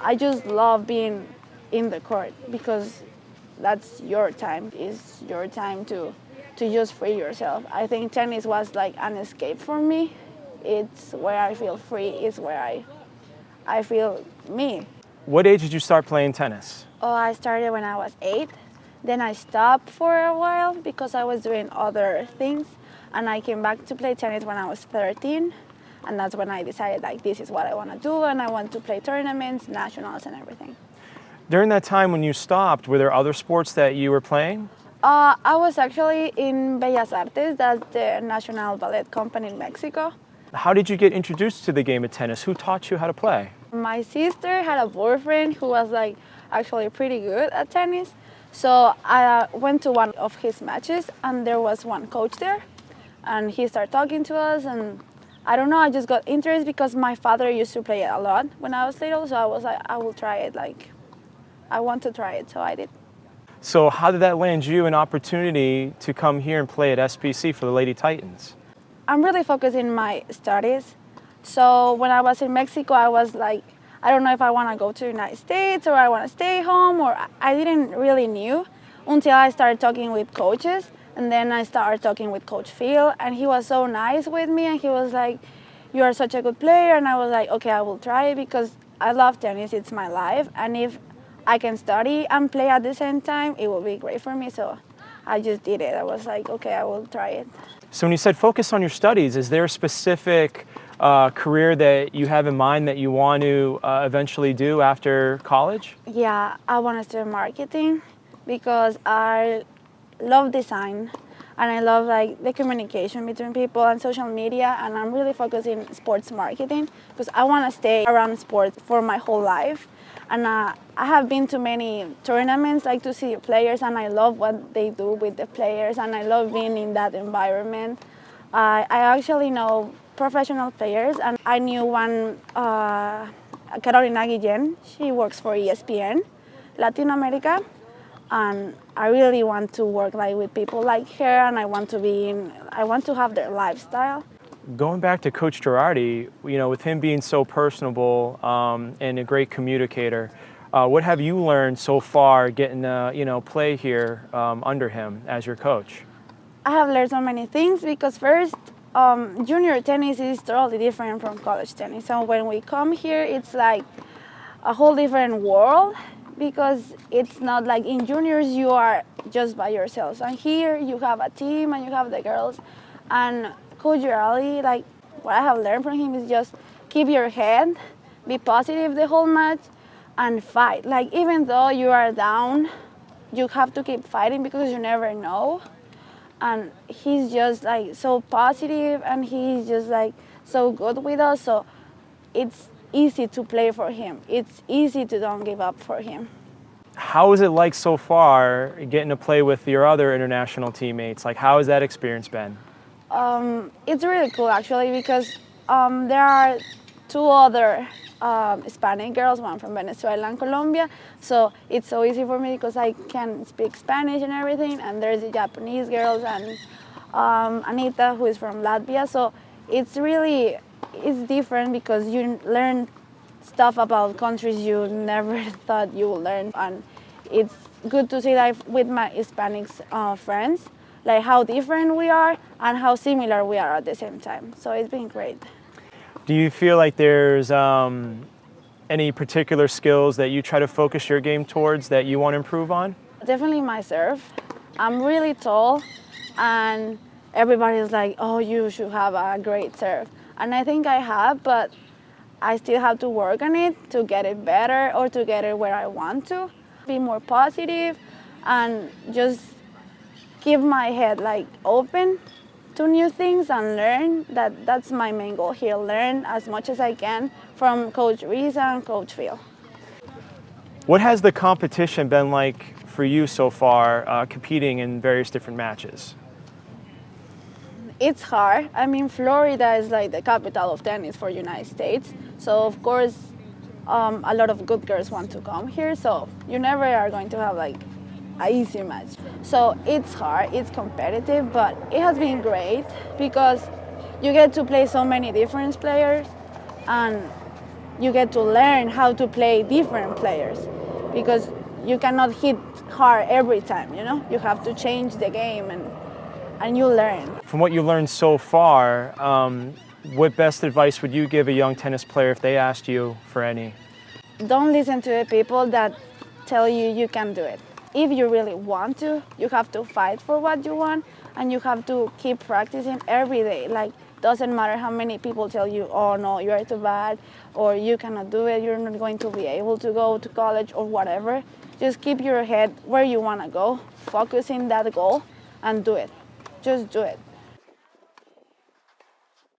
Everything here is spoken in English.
I just love being in the court because that's your time. It's your time to just free yourself. I think tennis was like an escape for me. It's where I feel free. It's where I feel me. What age did you start playing tennis? Oh, I started when I was 8. Then I stopped for a while because I was doing other things. And I came back to play tennis when I was 13. And that's when I decided like this is what I want to do and I want to play tournaments, nationals and everything. During that time when you stopped, were there other sports that you were playing? I was actually in Bellas Artes, that's the national ballet company in Mexico. How did you get introduced to the game of tennis? Who taught you how to play? My sister had a boyfriend who was like actually pretty good at tennis. So I went to one of his matches and there was one coach there and he started talking to us and I don't know, I just got interested because my father used to play it a lot when I was little. So I was like, I will try it, like I want to try it, so I did. So how did that land you an opportunity to come here and play at SPC for the Lady Titans? I'm really focused in my studies. So when I was in Mexico, I was like, I don't know if I want to go to the United States or I want to stay home, or I didn't really knew until I started talking with coaches. And then I started talking with Coach Phil, and he was so nice with me, and he was like, you are such a good player. And I was like, okay, I will try it because I love tennis, it's my life. And if I can study and play at the same time, it will be great for me. So I just did it. I was like, okay, I will try it. So when you said focus on your studies, is there a specific career that you have in mind that you want to eventually do after college? Yeah, I want to study marketing because I love design and I love like the communication between people and social media, and I'm really focused in sports marketing because I want to stay around sports for my whole life. And I have been to many tournaments like to see players, and I love what they do with the players, and I love being in that environment. I actually know professional players, and I knew one, Carolina Guillen. She works for ESPN Latin America, and I really want to work like with people like her, and I want to have their lifestyle. Going back to Coach Girardi, with him being so personable and a great communicator, what have you learned so far getting play here under him as your coach? I have learned so many things because first, junior tennis is totally different from college tennis. So when we come here, it's like a whole different world because it's not like in juniors you are just by yourself. And here you have a team and you have the girls. And Coach Girardi, like what I have learned from him is just keep your head, be positive the whole match, and fight. Like even though you are down, you have to keep fighting because you never know. And he's just like so positive, and he's just like so good with us. So it's easy to play for him. It's easy to don't give up for him. How is it like so far getting to play with your other international teammates? Like how has that experience been? It's really cool actually because there are 2 other Hispanic girls, one from Venezuela and Colombia. So it's so easy for me because I can speak Spanish and everything. And there's the Japanese girls and Anita, who is from Latvia. So it's different because you learn stuff about countries you never thought you would learn. And it's good to see that with my Hispanic friends, like how different we are and how similar we are at the same time. So it's been great. Do you feel like there's any particular skills that you try to focus your game towards that you want to improve on? Definitely my serve. I'm really tall and everybody's like, oh, you should have a great serve. And I think I have, but I still have to work on it to get it better or to get it where I want to. Be more positive and just keep my head like open to new things and learn. That's my main goal here, learn as much as I can from Coach Risa and Coach Phil. What has the competition been like for you so far, competing in various different matches? It's hard. I mean, Florida is like the capital of tennis for United States. So of course, a lot of good girls want to come here. So you never are going to have like an easy match. So it's hard, it's competitive, but it has been great because you get to play so many different players, and you get to learn how to play different players, because you cannot hit hard every time, you know? You have to change the game, and you learn. From what you learned so far, what best advice would you give a young tennis player if they asked you for any? Don't listen to the people that tell you you can do it. If you really want to, you have to fight for what you want, and you have to keep practicing every day. Like, doesn't matter how many people tell you, oh no, you are too bad, or you cannot do it, you're not going to be able to go to college or whatever. Just keep your head where you want to go, focus in that goal, and do it. Just do it.